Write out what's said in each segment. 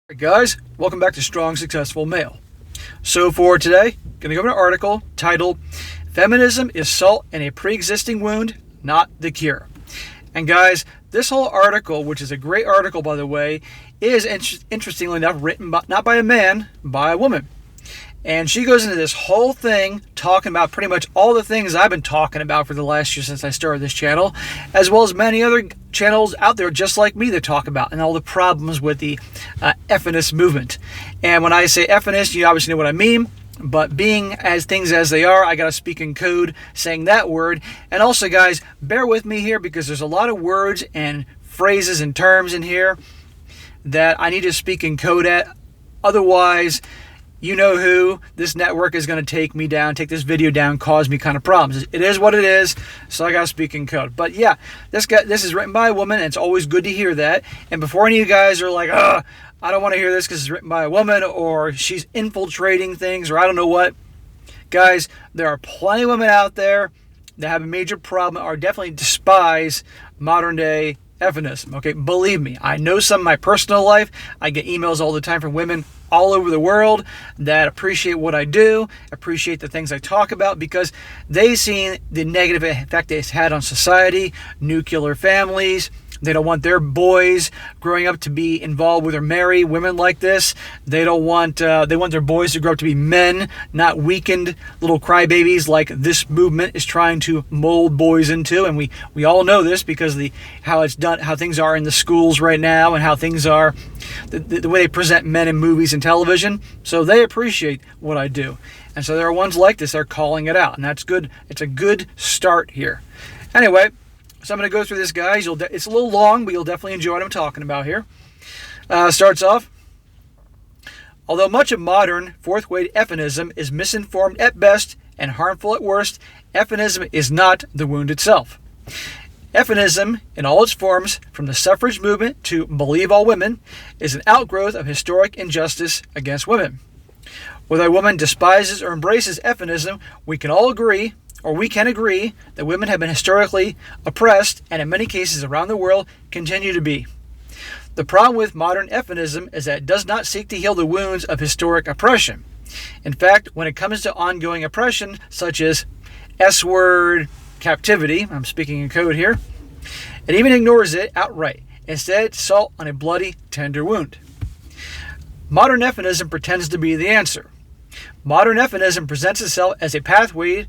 Hey guys, welcome back to Strong Successful Male. So for today, going to go over an article titled Feminism is Salt in a Pre-Existing Wound, Not the Cure. And guys, this whole article, which is a great article by the way, is interestingly enough written not by a man, by a woman. And she goes into this whole thing talking about pretty much all the things I've been talking about for the last year since I started this channel, as well as many other channels out there just like me that talk about, and all the problems with the feminist movement. And when I say feminist, you obviously know what I mean, but being as things as they are, I got to speak in code saying that word. And also guys, bear with me here because there's a lot of words and phrases and terms in here that I need to speak in code at. Otherwise, you know who, this network is going to take me down, take this video down, cause me kind of problems. It is what it is, so I got to speak in code. But yeah, this is written by a woman, and it's always good to hear that. And before any of you guys are like, I don't want to hear this because it's written by a woman, or she's infiltrating things, or I don't know what. Guys, there are plenty of women out there that have a major problem, or definitely despise modern day feminism. Okay, believe me, I know some of my personal life. I get emails all the time from women all over the world that appreciate what I do, appreciate the things I talk about, because they've seen the negative effect it's had on society, nuclear families. They don't want their boys growing up to be involved with or marry women like this. They don't want. They want their boys to grow up to be men, not weakened little crybabies like this movement is trying to mold boys into. And we all know this because how it's done, how things are in the schools right now, and how things are, the way they present men in movies and television. So they appreciate what I do, and so there are ones like this that are calling it out, and that's good. It's a good start here. Anyway. So I'm going to go through this, guys. It's a little long, but you'll definitely enjoy what I'm talking about here. Starts off, although much of modern fourth-wave feminism is misinformed at best and harmful at worst, feminism is not the wound itself. Feminism, in all its forms, from the suffrage movement to believe all women, is an outgrowth of historic injustice against women. Whether a woman despises or embraces feminism, we can agree that women have been historically oppressed and in many cases around the world continue to be. The problem with modern feminism is that it does not seek to heal the wounds of historic oppression. In fact, when it comes to ongoing oppression, such as S-word captivity, I'm speaking in code here, it even ignores it outright. Instead, it's salt on a bloody, tender wound. Modern feminism pretends to be the answer. Modern feminism presents itself as a pathway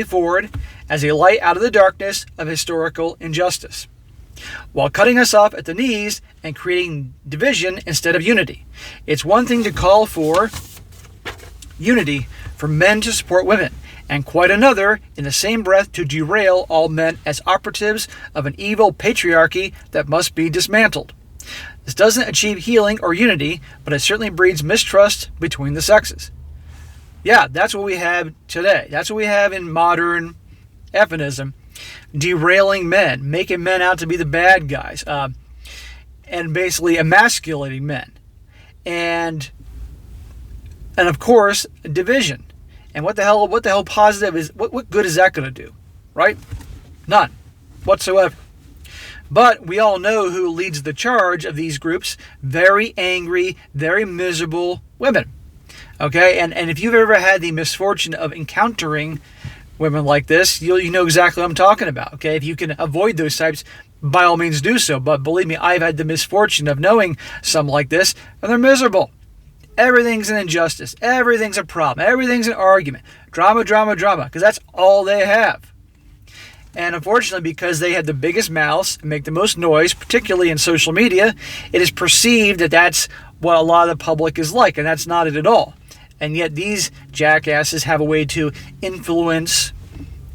forward, as a light out of the darkness of historical injustice, while cutting us off at the knees and creating division instead of unity. It's one thing to call for unity for men to support women, and quite another in the same breath to derail all men as operatives of an evil patriarchy that must be dismantled. This doesn't achieve healing or unity, but it certainly breeds mistrust between the sexes. Yeah, that's what we have today. That's what we have in modern feminism. Derailing men, making men out to be the bad guys, and basically emasculating men. And of course, division. And what the hell positive is, what good is that going to do? Right? None whatsoever. But we all know who leads the charge of these groups. Very angry, very miserable women. Okay, and if you've ever had the misfortune of encountering women like this, you know exactly what I'm talking about. Okay, if you can avoid those types, by all means do so. But believe me, I've had the misfortune of knowing some like this, and they're miserable. Everything's an injustice. Everything's a problem. Everything's an argument. Drama, drama, drama, because that's all they have. And unfortunately, because they have the biggest mouths and make the most noise, particularly in social media, it is perceived that that's what a lot of the public is like, and that's not it at all. And yet these jackasses have a way to influence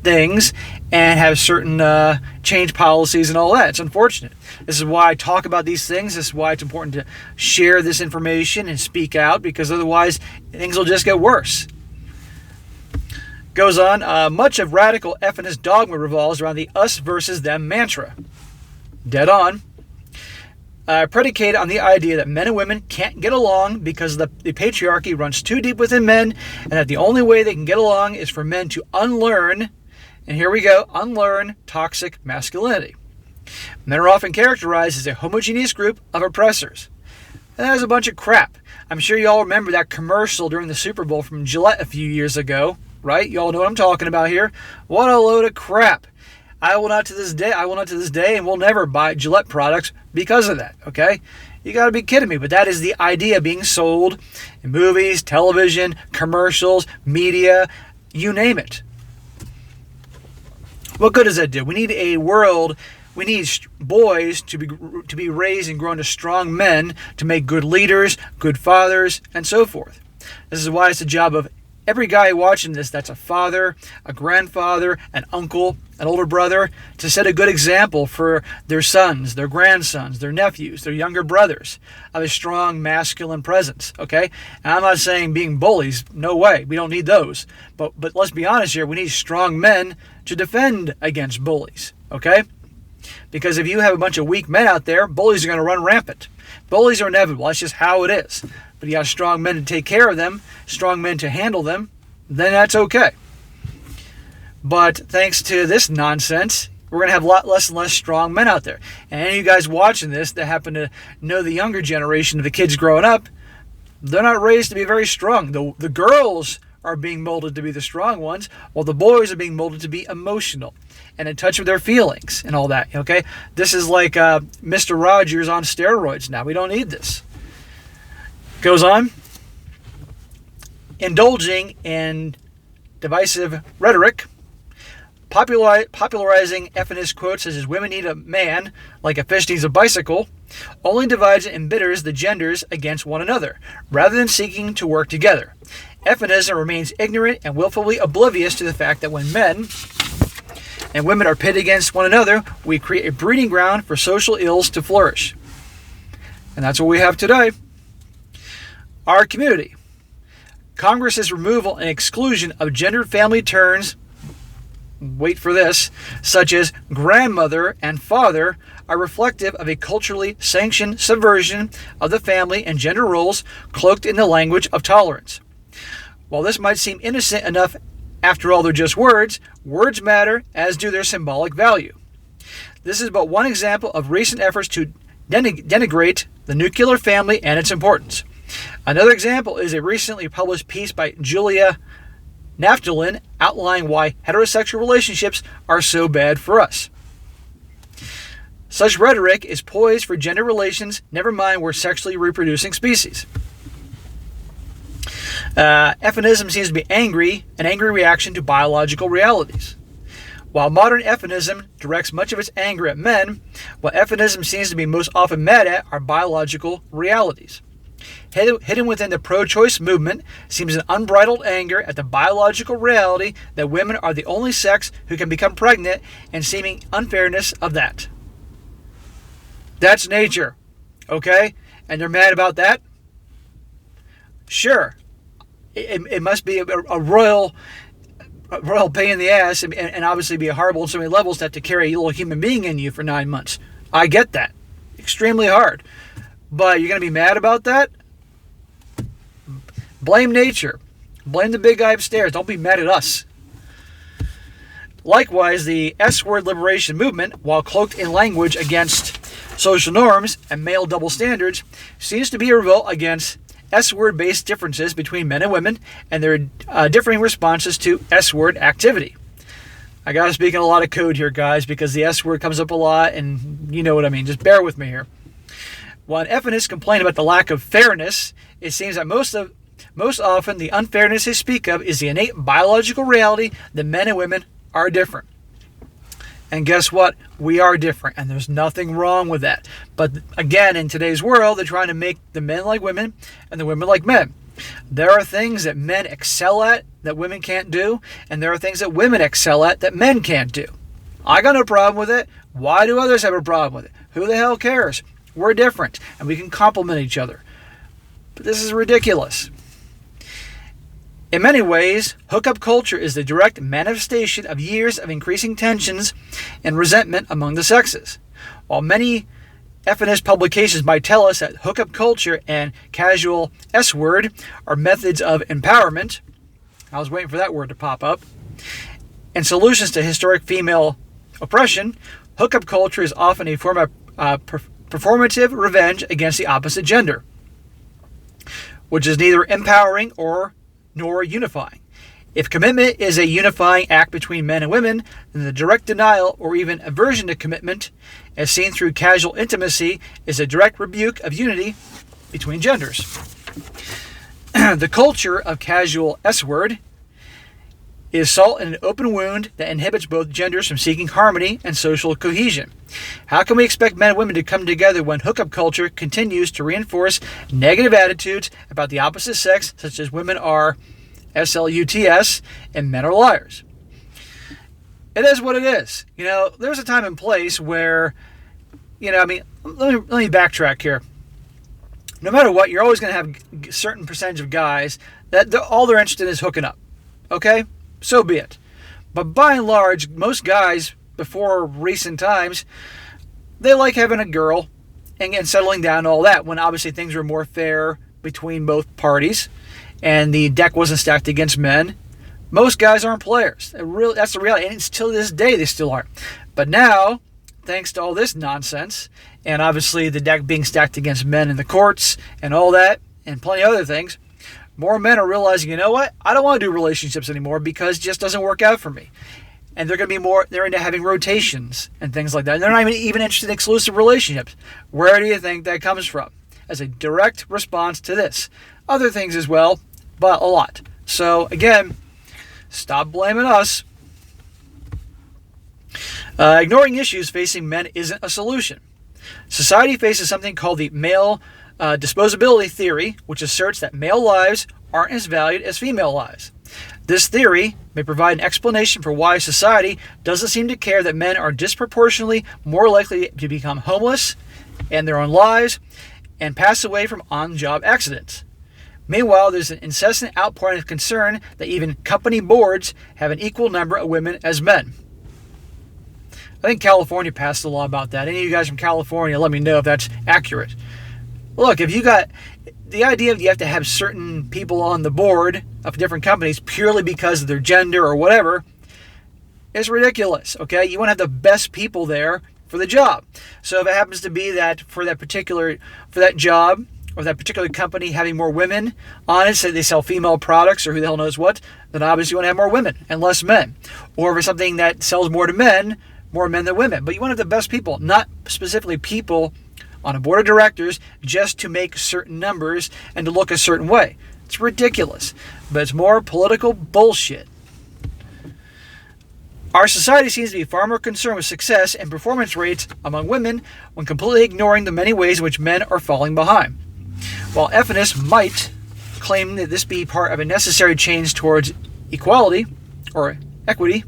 things and have certain change policies and all that. It's unfortunate. This is why I talk about these things. This is why it's important to share this information and speak out, because otherwise things will just get worse. Goes on, much of radical feminist dogma revolves around the us versus them mantra. Dead on. Predicated on the idea that men and women can't get along because the patriarchy runs too deep within men, and that the only way they can get along is for men to unlearn, and here we go, unlearn toxic masculinity. Men are often characterized as a homogeneous group of oppressors. And that is a bunch of crap. I'm sure you all remember that commercial during the Super Bowl from Gillette a few years ago, right? You all know what I'm talking about here. What a load of crap. I will not to this day and will never buy Gillette products because of that, okay? You got to be kidding me. But that is the idea being sold in movies, television, commercials, media, you name it. What good does that do? We need a world, we need boys to be raised and grown to strong men to make good leaders, good fathers, and so forth. This is why it's the job of every guy watching this that's a father, a grandfather, an uncle, an older brother, to set a good example for their sons, their grandsons, their nephews, their younger brothers of a strong masculine presence, okay? And I'm not saying being bullies, no way, we don't need those. But let's be honest here, we need strong men to defend against bullies, okay? Because if you have a bunch of weak men out there, bullies are going to run rampant. Bullies are inevitable, that's just how it is. But you got strong men to take care of them, strong men to handle them, then that's okay. But thanks to this nonsense, we're going to have a lot less and less strong men out there. And any of you guys watching this that happen to know the younger generation of the kids growing up, they're not raised to be very strong. The girls are being molded to be the strong ones, while the boys are being molded to be emotional and in touch with their feelings and all that, okay? This is like Mr. Rogers on steroids now. We don't need this. Goes on. Indulging in divisive rhetoric, popularizing feminist quotes such as women need a man like a fish needs a bicycle, only divides and embitters the genders against one another, rather than seeking to work together. Feminism remains ignorant and willfully oblivious to the fact that when men and women are pitted against one another, we create a breeding ground for social ills to flourish. And that's what we have today. Our community. Congress's removal and exclusion of gendered family terms, wait for this, such as grandmother and father, are reflective of a culturally sanctioned subversion of the family and gender roles cloaked in the language of tolerance. While this might seem innocent enough, after all, they're just words, words matter, as do their symbolic value. This is but one example of recent efforts to denigrate the nuclear family and its importance. Another example is a recently published piece by Julia Naftalin outlining why heterosexual relationships are so bad for us. Such rhetoric is poised for gender relations, never mind we're sexually reproducing species. Feminism seems to be an angry reaction to biological realities. While modern feminism directs much of its anger at men, what feminism seems to be most often mad at are biological realities. Hidden within the pro-choice movement seems an unbridled anger at the biological reality that women are the only sex who can become pregnant and seeming unfairness of that. That's nature, okay? And they're mad about that? Sure. It must be a royal pain in the ass and obviously be horrible on so many levels to have to carry a little human being in you for 9 months. I get that. Extremely hard. But you're going to be mad about that? Blame nature. Blame the big guy upstairs. Don't be mad at us. Likewise, the S-word liberation movement, while cloaked in language against social norms and male double standards, seems to be a revolt against S-word based differences between men and women and their differing responses to S-word activity. I got to speak in a lot of code here, guys, because the S-word comes up a lot, and you know what I mean. Just bear with me here. While feminists complain about the lack of fairness, it seems that most often the unfairness they speak of is the innate biological reality that men and women are different. And guess what? We are different, and there's nothing wrong with that. But again, in today's world, they're trying to make the men like women and the women like men. There are things that men excel at that women can't do, and there are things that women excel at that men can't do. I got no problem with it. Why do others have a problem with it? Who the hell cares? We're different, and we can complement each other. But this is ridiculous. In many ways, hookup culture is the direct manifestation of years of increasing tensions and resentment among the sexes. While many feminist publications might tell us that hookup culture and casual S-word are methods of empowerment, I was waiting for that word to pop up, and solutions to historic female oppression, hookup culture is often a form of performative revenge against the opposite gender. which is neither empowering nor unifying. If commitment is a unifying act between men and women, then the direct denial or even aversion to commitment, as seen through casual intimacy, is a direct rebuke of unity between genders. The culture of casual S-word is salt in an open wound that inhibits both genders from seeking harmony and social cohesion. How can we expect men and women to come together when hookup culture continues to reinforce negative attitudes about the opposite sex, such as women are sluts and men are liars? It is what it is. There's a time and place where, let me backtrack here. No matter what, you're always going to have a certain percentage of guys that all they're interested in is hooking up. Okay? So be it. But by and large, most guys, before recent times, they like having a girl and settling down and all that, when obviously things were more fair between both parties and the deck wasn't stacked against men. Most guys aren't players. That's the reality. And until this day, they still aren't. But now, thanks to all this nonsense, and obviously the deck being stacked against men in the courts and all that, and plenty of other things, more men are realizing, you know what? I don't want to do relationships anymore because it just doesn't work out for me. And they're going to be they're into having rotations and things like that. And they're not even interested in exclusive relationships. Where do you think that comes from? As a direct response to this. Other things as well, but a lot. So again, stop blaming us. Ignoring issues facing men isn't a solution. Society faces something called the male disposability theory, which asserts that male lives aren't as valued as female lives. This theory may provide an explanation for why society doesn't seem to care that men are disproportionately more likely to become homeless in their own lives and pass away from on-job accidents. Meanwhile, there's an incessant outpouring of concern that even company boards have an equal number of women as men. I think California passed a law about that. Any of you guys from California, let me know if that's accurate. Look, if you got the idea that you have to have certain people on the board of different companies purely because of their gender or whatever, is ridiculous, okay? You want to have the best people there for the job. So if it happens to be that for that job or that particular company having more women on it, say they sell female products or who the hell knows what, then obviously you want to have more women and less men. Or for something that sells more to men, more men than women. But you want to have the best people, not specifically people on a board of directors just to make certain numbers and to look a certain way. It's ridiculous, but it's more political bullshit. Our society seems to be far more concerned with success and performance rates among women when completely ignoring the many ways in which men are falling behind. While feminists might claim that this be part of a necessary change towards equality or equity,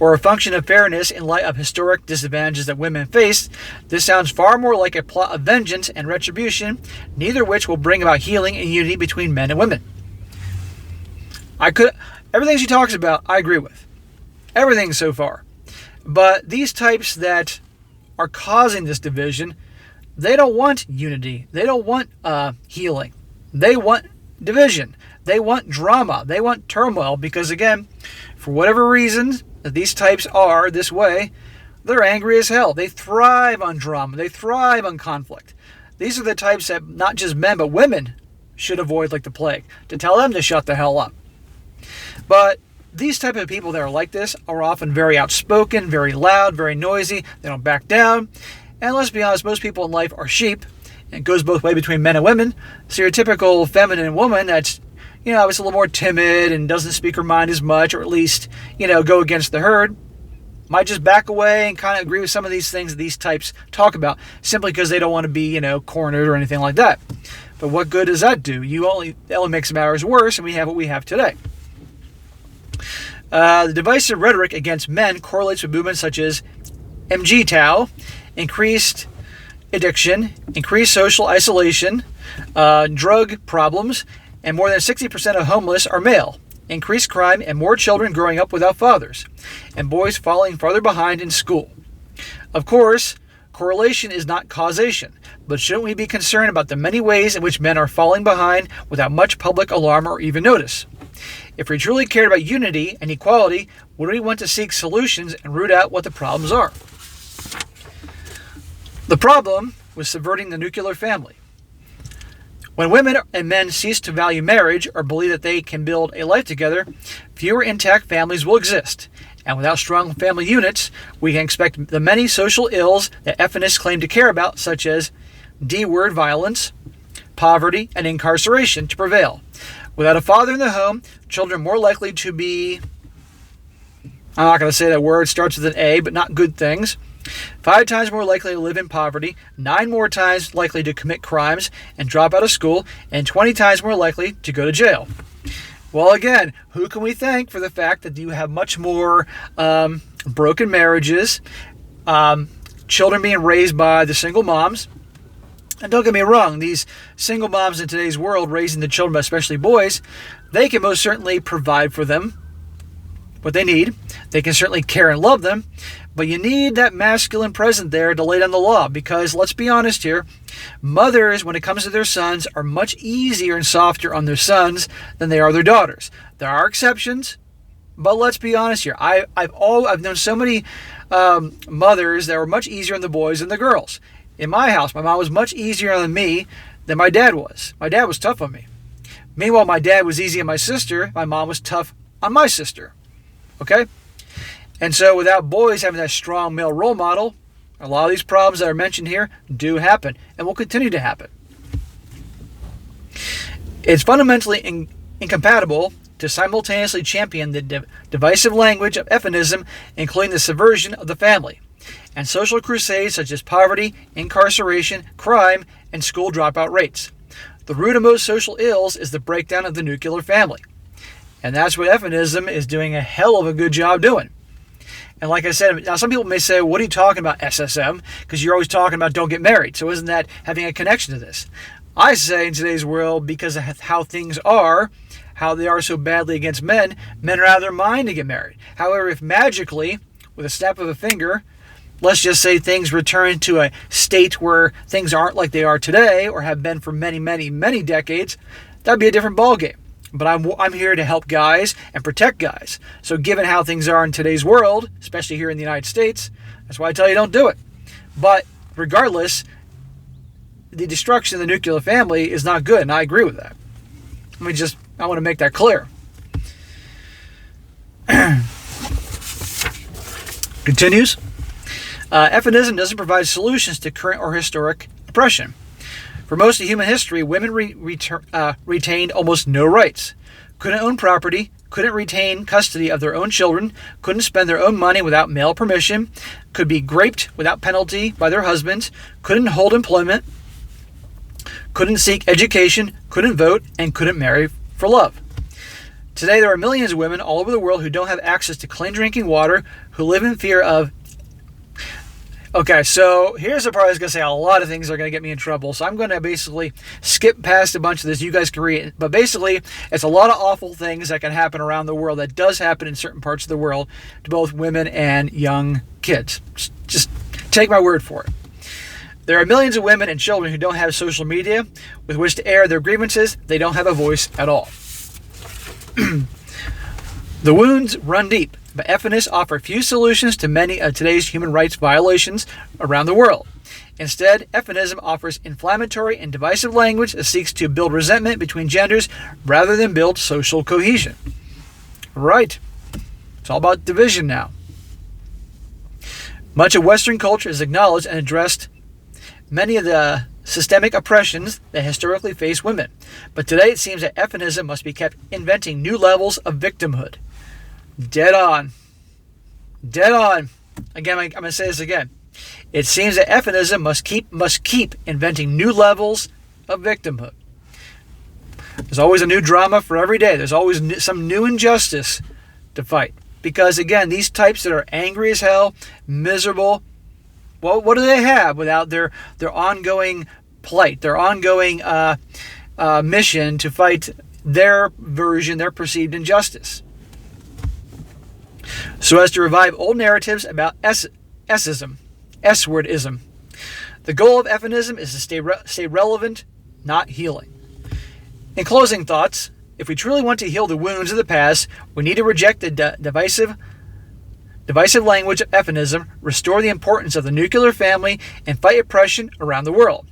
or a function of fairness in light of historic disadvantages that women face, this sounds far more like a plot of vengeance and retribution, neither of which will bring about healing and unity between men and women. Everything she talks about, I agree with. Everything so far. But these types that are causing this division, they don't want unity. They don't want healing. They want division. They want drama. They want turmoil because, again, for whatever reason that these types are this way, they're angry as hell. They thrive on drama. They thrive on conflict. These are the types that not just men but women should avoid like the plague, to tell them to shut the hell up. But these type of people that are like this are often very outspoken, very loud, very noisy. They don't back down. And let's be honest, most people in life are sheep. And it goes both ways between men and women. So your typical feminine woman that's, it's a little more timid and doesn't speak her mind as much, or at least, go against the herd, might just back away and kind of agree with some of these things that these types talk about, simply because they don't want to be, cornered or anything like that. But what good does that do? It only makes matters worse, and we have what we have today. The divisive rhetoric against men correlates with movements such as MGTOW, increased addiction, increased social isolation, drug problems, and more than 60% of homeless are male, increased crime, and more children growing up without fathers, and boys falling farther behind in school. Of course, correlation is not causation, but shouldn't we be concerned about the many ways in which men are falling behind without much public alarm or even notice? If we truly cared about unity and equality, would we want to seek solutions and root out what the problems are? The problem was subverting the nuclear family. When women and men cease to value marriage or believe that they can build a life together, fewer intact families will exist. And without strong family units, we can expect the many social ills that feminists claim to care about, such as D-word violence, poverty, and incarceration, to prevail. Without a father in the home, children are more likely to be, I'm not going to say that word, starts with an A, but not good things. 5 times more likely to live in poverty, 9 more times likely to commit crimes and drop out of school, and 20 times more likely to go to jail. Well, again, who can we thank for the fact that you have much more broken marriages, children being raised by the single moms? And don't get me wrong, these single moms in today's world raising the children, especially boys, they can most certainly provide for them what they need. They can certainly care and love them, but you need that masculine presence there to lay down the law, because let's be honest here, mothers, when it comes to their sons, are much easier and softer on their sons than they are their daughters. There are exceptions, but let's be honest here. I've known so many mothers that were much easier on the boys than the girls. In my house, my mom was much easier on me than my dad was. My dad was tough on me. Meanwhile, my dad was easy on my sister. My mom was tough on my sister. Okay? And so without boys having that strong male role model, a lot of these problems that are mentioned here do happen and will continue to happen. It's fundamentally incompatible to simultaneously champion the divisive language of feminism, including the subversion of the family, and social crusades such as poverty, incarceration, crime, and school dropout rates. The root of most social ills is the breakdown of the nuclear family. And that's what feminism is doing a hell of a good job doing. And like I said, now some people may say, what are you talking about, SSM? Because you're always talking about don't get married. So isn't that having a connection to this? I say in today's world, because of how things are, how they are so badly against men, men are out of their mind to get married. However, if magically, with a snap of a finger, let's just say things return to a state where things aren't like they are today or have been for many, many, many decades, that'd be a different ballgame. But I'm here to help guys and protect guys. So given how things are in today's world, especially here in the United States, that's why I tell you don't do it. But regardless, the destruction of the nuclear family is not good, and I agree with that. I want to make that clear. Continues. Feminism doesn't provide solutions to current or historic oppression. For most of human history, women retained almost no rights, couldn't own property, couldn't retain custody of their own children, couldn't spend their own money without male permission, could be raped without penalty by their husbands, couldn't hold employment, couldn't seek education, couldn't vote, and couldn't marry for love. Today, there are millions of women all over the world who don't have access to clean drinking water, who live in fear of... Okay, so here's the part I was going to say. A lot of things are going to get me in trouble, so I'm going to basically skip past a bunch of this. You guys can read it. But basically, it's a lot of awful things that can happen around the world that does happen in certain parts of the world to both women and young kids. Just take my word for it. There are millions of women and children who don't have social media with which to air their grievances. They don't have a voice at all. The wounds run deep, but feminists offer few solutions to many of today's human rights violations around the world. Instead, feminism offers inflammatory and divisive language that seeks to build resentment between genders rather than build social cohesion. Right. It's all about division now. Much of Western culture has acknowledged and addressed many of the systemic oppressions that historically face women. But today it seems that feminism must be kept inventing new levels of victimhood. Dead on. Dead on. Again, I'm going to say this again. It seems that feminism must keep inventing new levels of victimhood. There's always a new drama for every day. There's always some new injustice to fight. Because again, these types that are angry as hell, miserable, well, what do they have without their ongoing plight, their ongoing mission to fight their version, their perceived injustice? So as to revive old narratives about S-wordism. The goal of feminism is to stay relevant, not healing. In closing thoughts, if we truly want to heal the wounds of the past, we need to reject the divisive language of feminism, restore the importance of the nuclear family, and fight oppression around the world.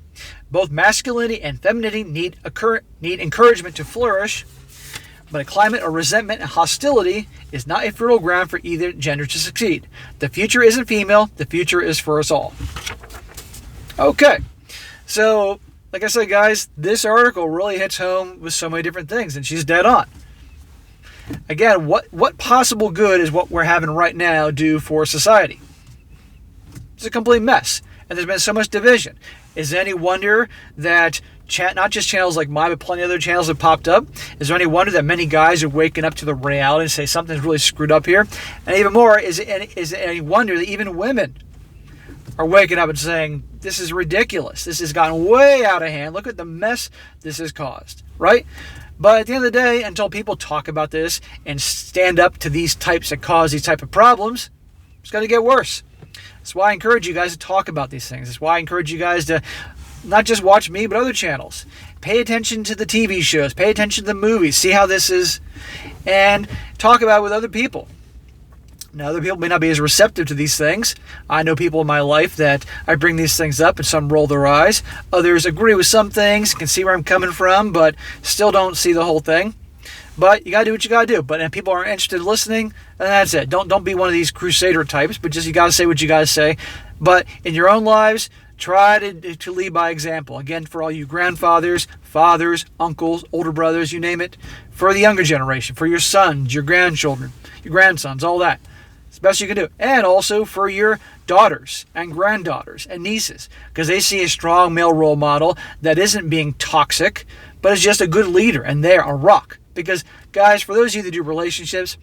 Both masculinity and femininity need encouragement to flourish, but a climate of resentment and hostility is not a fertile ground for either gender to succeed. The future isn't female, the future is for us all. Okay, so like I said, guys, this article really hits home with so many different things, and she's dead on. Again, what possible good is what we're having right now do for society? It's a complete mess, and there's been so much division. Is it any wonder that not just channels like mine, but plenty of other channels have popped up? Is there any wonder that many guys are waking up to the reality and say something's really screwed up here? And even more, is it any wonder that even women are waking up and saying, this is ridiculous. This has gotten way out of hand. Look at the mess this has caused, right? But at the end of the day, until people talk about this and stand up to these types that cause these type of problems, it's going to get worse. That's why I encourage you guys to talk about these things. That's why I encourage you guys to not just watch me, but other channels. Pay attention to the TV shows. Pay attention to the movies. See how this is. And talk about it with other people. Now, other people may not be as receptive to these things. I know people in my life that I bring these things up and some roll their eyes. Others agree with some things, can see where I'm coming from, but still don't see the whole thing. But you got to do what you got to do. But if people aren't interested in listening, then that's it. Don't be one of these crusader types, but just you got to say what you got to say. But in your own lives, try to lead by example. Again, for all you grandfathers, fathers, uncles, older brothers, you name it. For the younger generation, for your sons, your grandchildren, your grandsons, all that. It's the best you can do. And also for your daughters and granddaughters and nieces, because they see a strong male role model that isn't being toxic, but is just a good leader, and they're a rock. Because, guys, for those of you that do relationships,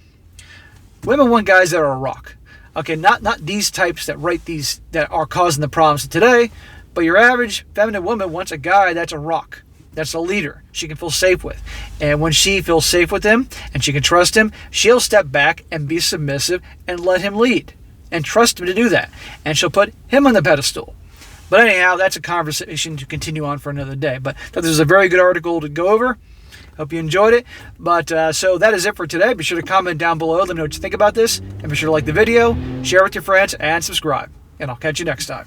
women want guys that are a rock. Okay, not these types that write these that are causing the problems today, but your average feminine woman wants a guy that's a rock, that's a leader she can feel safe with. And when she feels safe with him and she can trust him, she'll step back and be submissive and let him lead and trust him to do that. And she'll put him on the pedestal. But anyhow, that's a conversation to continue on for another day. But I thought this was a very good article to go over. Hope you enjoyed it. But so that is it for today. Be sure to comment down below. Let me know what you think about this. And be sure to like the video, share with your friends, and subscribe. And I'll catch you next time.